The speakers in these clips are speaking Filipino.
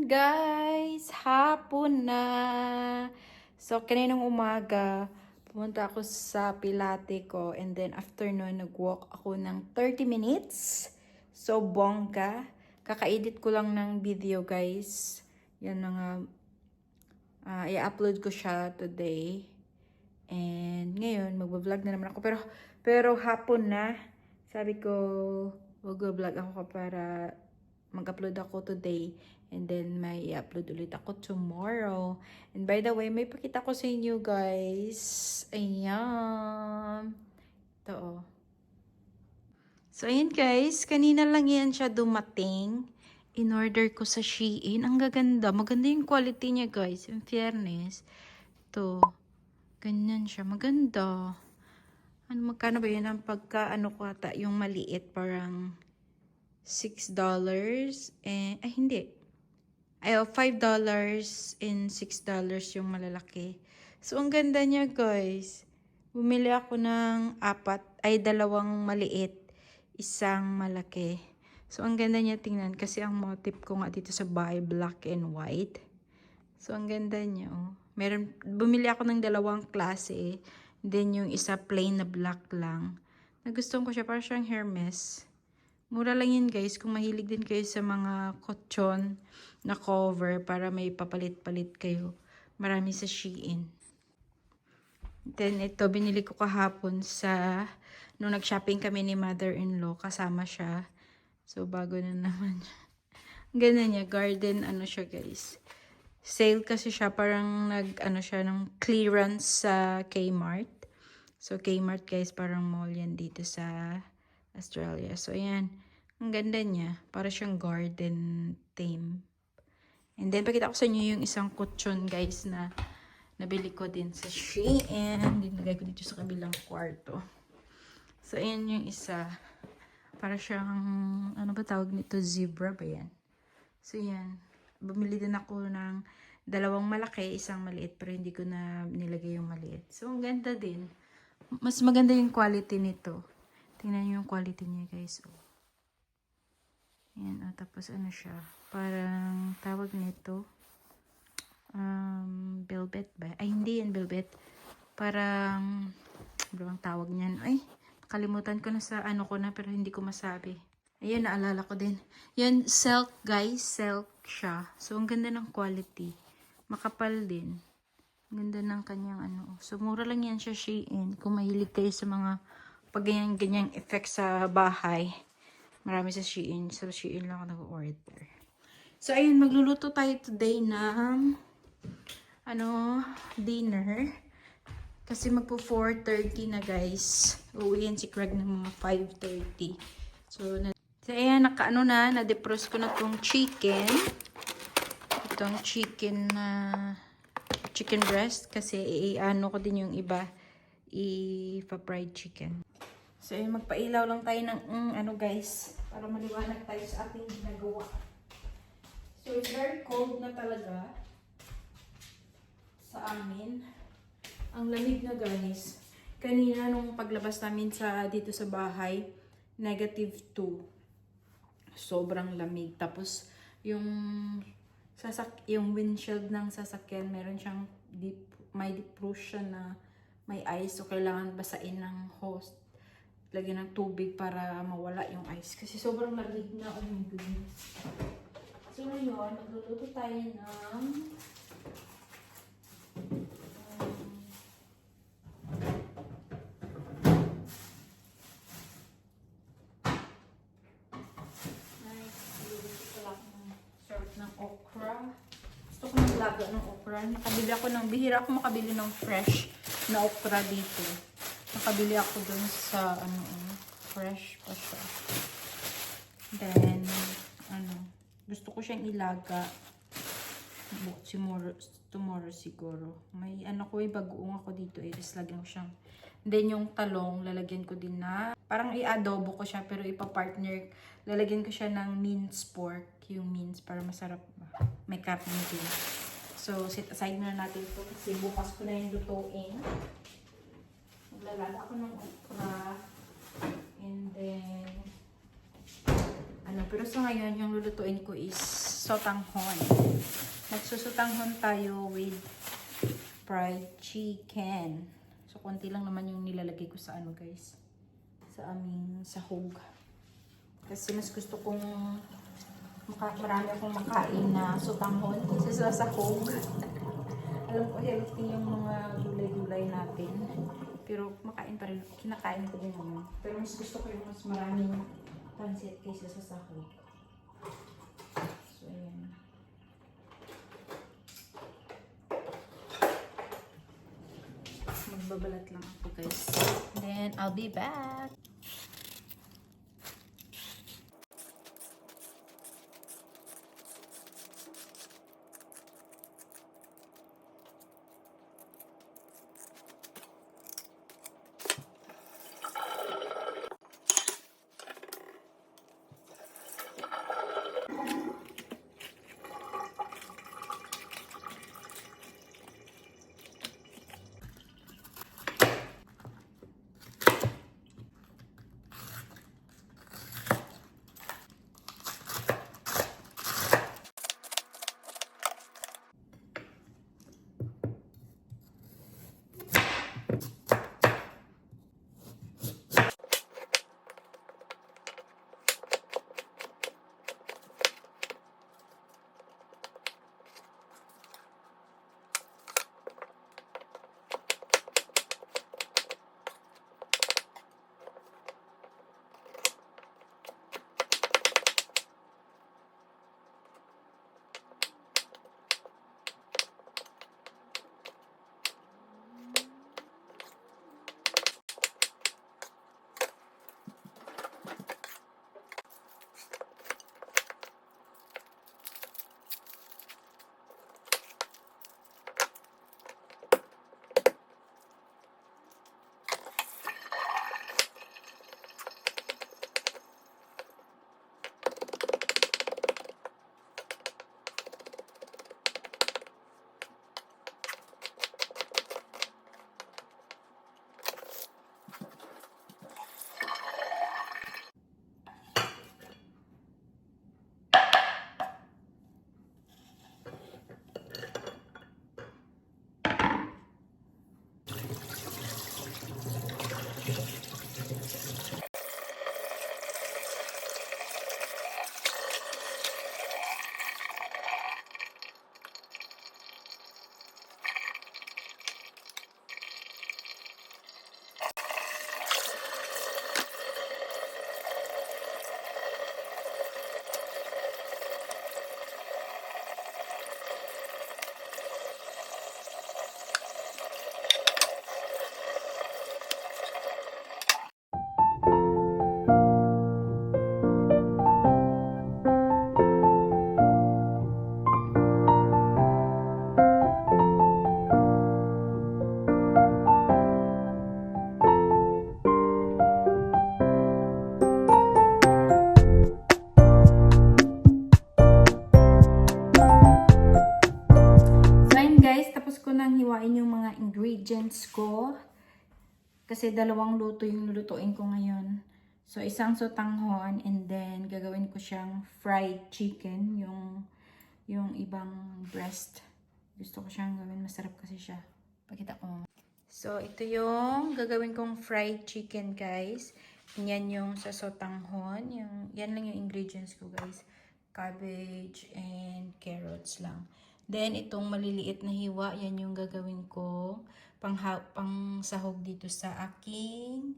Guys, hapon na. So, kaninang umaga, pumunta ako sa Pilate ko. And then, after nun, nag-walk ako ng 30 minutes. So, bongga. Kaka-edit ko lang ng video, guys. Yan na nga. I-upload ko siya today. And, ngayon, mag-vlog na naman ako. Pero hapon na. Sabi ko, mag-vlog ako para mag-upload ako today and then may i-upload ulit ako tomorrow. And by the way, may pakita ko sa inyo guys. Ayan. Ito oh. So ayan guys, kanina lang yan siya dumating. In-order ko sa Shein. Ang gaganda. Maganda yung quality niya guys. In fairness. Ito. Ganyan siya. Maganda. Magkano ba yun ang pagka ko ata yung maliit parang $6 and hindi. $5 and $6 yung malalaki. So ang ganda niya, guys. Bumili ako ng dalawang maliit, isang malaki. So ang ganda niya tingnan kasi ang motif ko nga dito sa bahay black and white. So ang ganda niya, oh. Bumili ako ng dalawang klase, then yung isa plain na black lang. Nagustuhan ko siya, parang siyang Hermes. Mura lang yun guys, kung mahilig din kayo sa mga cotton na cover para may papalit-palit kayo. Marami sa Shein. Then ito, binili ko kahapon nung nag-shopping kami ni mother-in-law, kasama siya. So bago na naman siya. Ganun niya, garden siya guys. Sale kasi siya, parang siya ng clearance sa Kmart. So Kmart guys, parang mall yan dito sa Australia. So, ayan. Ang ganda niya. Para siyang garden theme. And then, pakita ko sa inyo yung isang kutsyon, guys, na nabili ko din sa Shein. Dinagay ko dito sa kabilang kwarto. So, ayan yung isa. Para siyang, ano ba tawag nito? Zebra ba yan? So, ayan. Bumili din ako ng dalawang malaki, isang maliit, pero hindi ko na nilagay yung maliit. So, ang ganda din. Mas maganda yung quality nito. Tingnan nyo yung quality niya, guys. Oh. Ayan, oh. Tapos siya. Parang tawag nito. Velvet ba? Ay, hindi yan velvet. Parang, ano ang tawag niyan? Ay, nakalimutan ko na sa ko na, pero hindi ko masabi. Ayan, naalala ko din. Yan, silk, guys. Silk siya. So, ang ganda ng quality. Makapal din. Ang ganda ng kanyang So, mura lang yan siya Shein. Kung mahilig kayo sa mga pag ganyang effect sa bahay, marami sa Shein. Sa Shein lang ako nag-order. So, ayun, magluluto tayo today ng dinner. Kasi magpo 4:30 na, guys. Uwiin si Craig ng mga 5:30. So, ayan, na-defrost ko na tong chicken. Itong chicken chicken breast. Kasi, ko din yung iba. Fried chicken. So, magpailaw lang tayo ng guys, para maliwanag tayo sa ating ginagawa. So, it's very cold na talaga sa amin. Ang lamig na guys. Kanina nung paglabas namin dito sa bahay, -2. Sobrang lamig. Tapos, yung windshield ng sasakyan, meron siyang may defrost siya na may ice. So, kailangan basain ng hose. Lagyan ng tubig para mawala yung ice. Kasi sobrang lamig na. Oh my goodness. So ngayon, magluluto tayo ng sort ng okra. Gusto ko maglaga ng okra. Bihira ako makabili ng fresh na okra dito. Nakabili ako dun sa, fresh pa siya. Then, gusto ko siyang ilaga. Tomorrow siguro. May, bagoong ako dito Tapos lagyan ko siyang, then yung talong, lalagyan ko din parang i-adobo ko siya, pero ipa-partner, lalagyan ko siya ng minced pork. Yung minced, para masarap ba. May karne din. So, set aside na natin ito, kasi bukas ko na yung lutuin. Maglalala ako ng okra. And then, pero sa ngayon, yung lulutuin ko is sotanghon. Magsusutanghon tayo with fried chicken. So, konti lang naman yung nilalagay ko sa ano guys. Sa aming sahog. Kasi mas gusto kong marami akong makain na sotanghon kaysa sa sahog. Alam ko healthy yung mga gulay-gulay natin. Pero makain pa rin. Kinakain ko din naman. Pero mas gusto ko yung mas maraming pansit kaysa sa sahog. So, ayan. Magbabalat lang ako guys. Then, I'll be back. Hiwain yung mga ingredients ko kasi dalawang luto yung lulutuin ko ngayon. So isang sotanghon and then gagawin ko siyang fried chicken, yung ibang breast. Gusto ko siyang gawin, masarap kasi siya. Pakita ko. So ito yung gagawin kong fried chicken guys. Yan yung sa sotanghon, yan lang yung ingredients ko guys. Cabbage and carrots lang. Then, itong maliliit na hiwa, yan yung gagawin ko pang sahog dito sa aking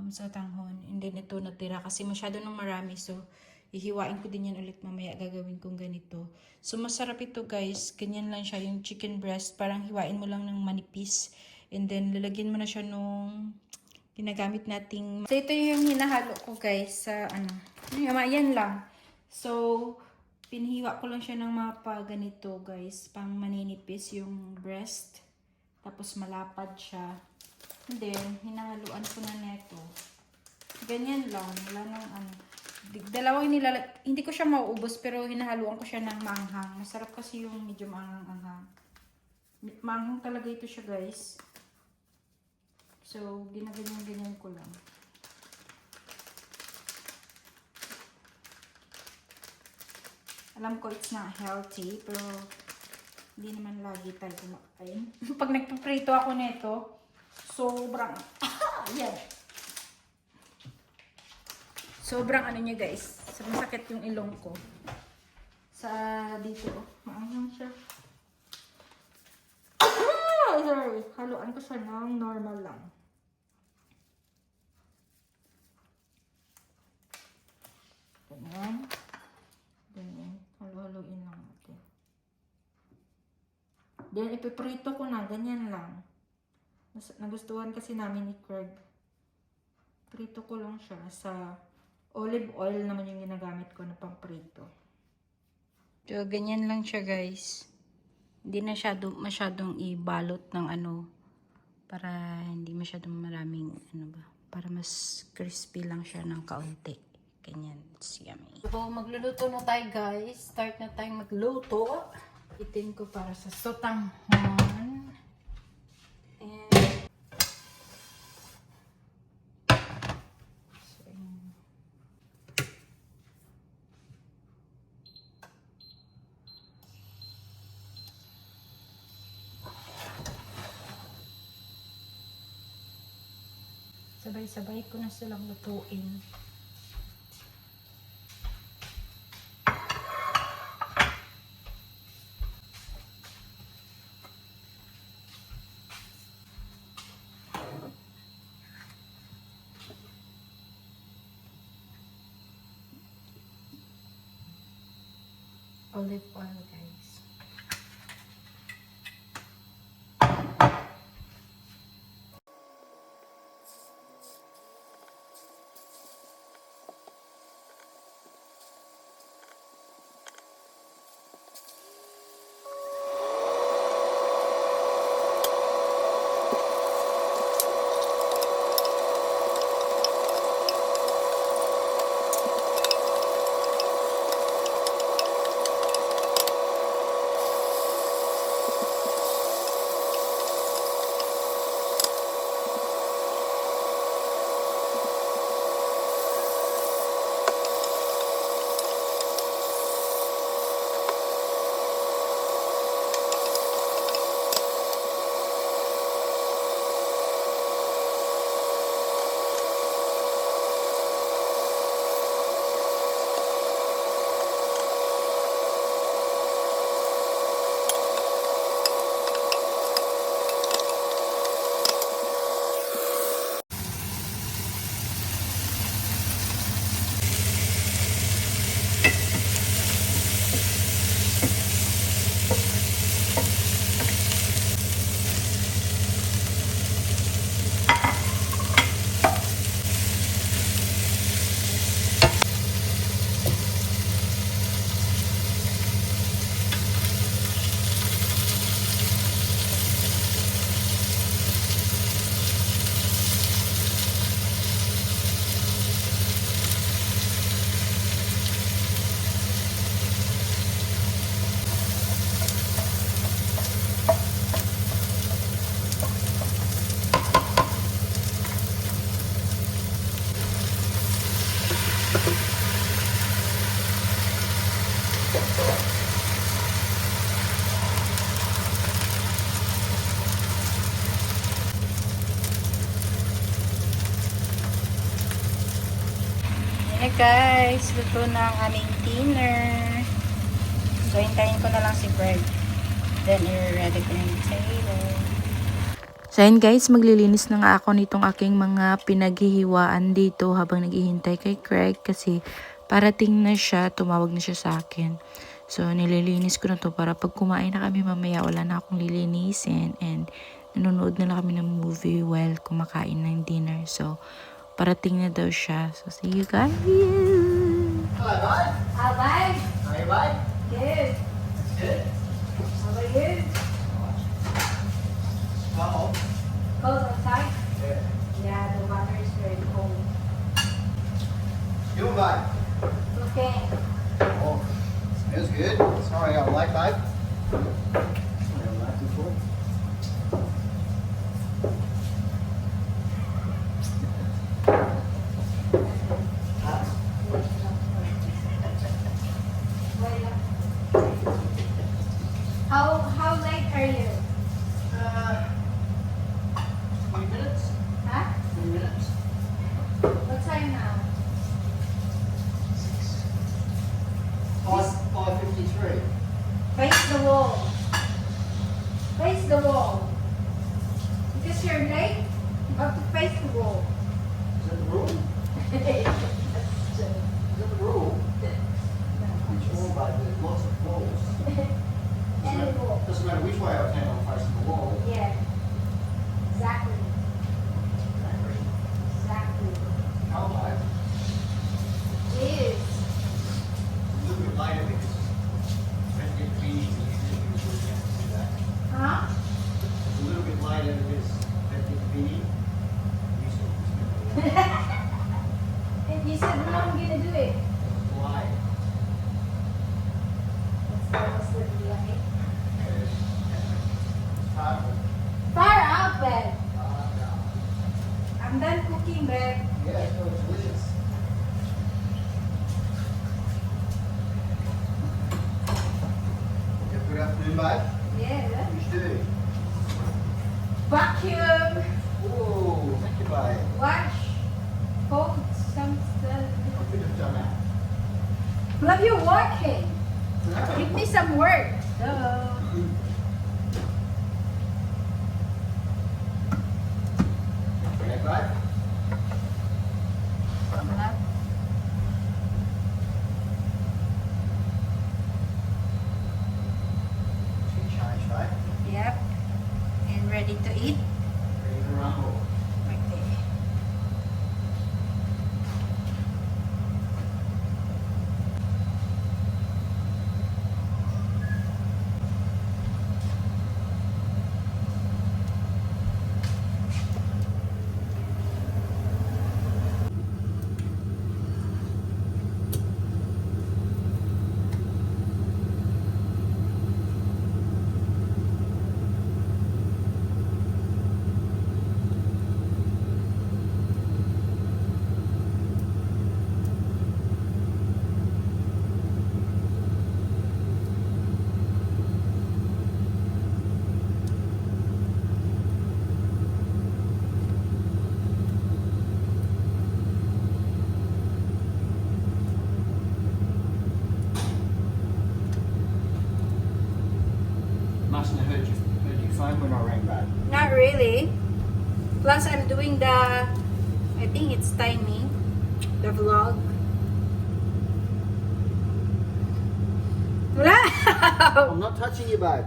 sotanghon. And then, ito natira kasi masyado nang marami. So, ihiwain ko din yan ulit mamaya. Gagawin kong ganito. So, masarap ito guys. Ganyan lang siya. Yung chicken breast, parang hiwain mo lang ng manipis. And then, lalagyan mo na siya nung ginagamit nating... So, ito yung hinahalo ko guys sa yan lang. So, pinhiwa ko lang siya ng mga ganito guys, pang maninipis yung breast, tapos malapad siya. And then, hinahaluan ko na neto. Ganyan lang, wala nang dalawang hindi ko siya mauubos, pero hinahaluan ko siya ng manghang. Masarap kasi yung medyo manghang-anghang. Manghang talaga ito siya guys. So, ginaganyan-ganyan ko lang. Alam ko it's not healthy, pero hindi naman lagi tayo kumakain. Pag nagpiprito ako nito, sobrang, yan. Sobrang ano niya guys, masakit yung ilong ko. Sa dito, maanghang siya. Sorry, haluan ko siya ng normal lang. Ganyan. Ganyan. Halo-haloin lang natin. Then, ipiprito ko na. Ganyan lang. Nagustuhan kasi namin ni Craig. Prito ko lang siya sa olive oil naman yung ginagamit ko na pang-prito. So, ganyan lang siya guys. Hindi na masyadong ibalot ng ano. Para hindi masyadong maraming ano ba. Para mas crispy lang siya ng kaunti. Ganyan. It's yummy. So, magluluto na tayo guys. Start na tayong magluto. Itin ko para sa sotanghon. And sabay-sabay ko na silang lutuin. Olive oil guys. Hey guys, luto na ang aming dinner. So, hintayin ko na lang si Greg. Then, i-ready ko yung table. So, yun guys, maglilinis na nga ako nitong aking mga pinaghihiwaan dito habang naghihintay kay Craig kasi parating na siya, tumawag na siya sa akin. So, nililinis ko na to para pag kumain na kami mamaya, wala na akong lilinisin and nanonood na lang kami ng movie while kumakain ng dinner. So, parating na daw siya. So, see you guys. Hello, bud. Hi, bye. How are you, bud? Good. That's good. How about you? Uh-oh. Cold outside? Yeah. Yeah, the water is very cold. You, bud? Okay. Oh, smells good. Sorry, I like that. Sorry, I like before. Wait lang. What time now? 5:53. Face the wall. Face the wall. Because you're late, you have to face the wall. Is that the rule? Is that the rule? Which wall, but there's lots of walls. Any wall. Doesn't matter which way I turn, I'm facing the wall. Yeah. Exactly. Exactly. Come on, It is. a little bit later because it's meant to get finished and usually we would have to do that. Huh? It's a little bit later because it's meant to get finished. Usually it's meant to be And you said no, I'm gonna do it. why? That's the delay. Part of it. Far out, babe. No. I'm done cooking, babe. Yeah, it's delicious. You have a good afternoon, babe. Yeah. You should do. Vacuum. Oh, thank you, babe. Wash. Fold some stuff. I could have done that. Love you working. No. Give me some work. Duh. Okay, babe. Should change, babe. Yep. And ready to eat? Ready to rumble. Okay. Mustn't have heard your phone when I rang back. Not really. Plus, I'm doing the, I think it's timing, the vlog. Wow! I'm not touching you, babe.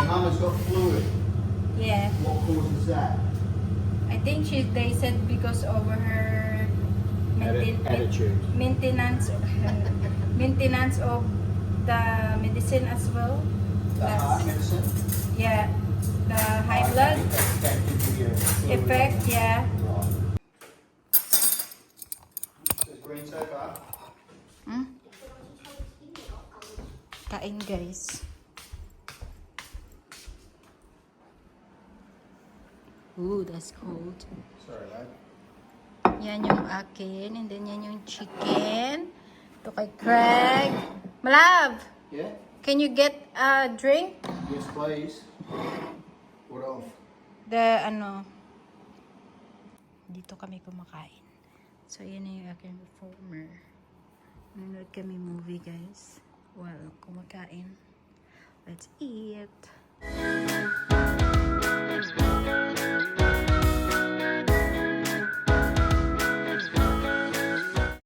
Mama's got fluid. Yeah, What causes that? I think they said because of her Attitude. maintenance, maintenance of the medicine as well. The heart That's- medicine? Yeah, the high blood That gives you fluid. effect. Yeah. Right. Says green so far. Hmm? Kain, guys. Ooh, that's cold. Sorry, babe. Yan yung akin. And then yan yung chicken. Ito kay Craig. Malav, Yeah? can you get a drink? Yes, please. What of? The ano. Dito kami kumakain. So, yan na yung aking performer. Nanonood kami movie, guys. Well, kumakain. Let's eat.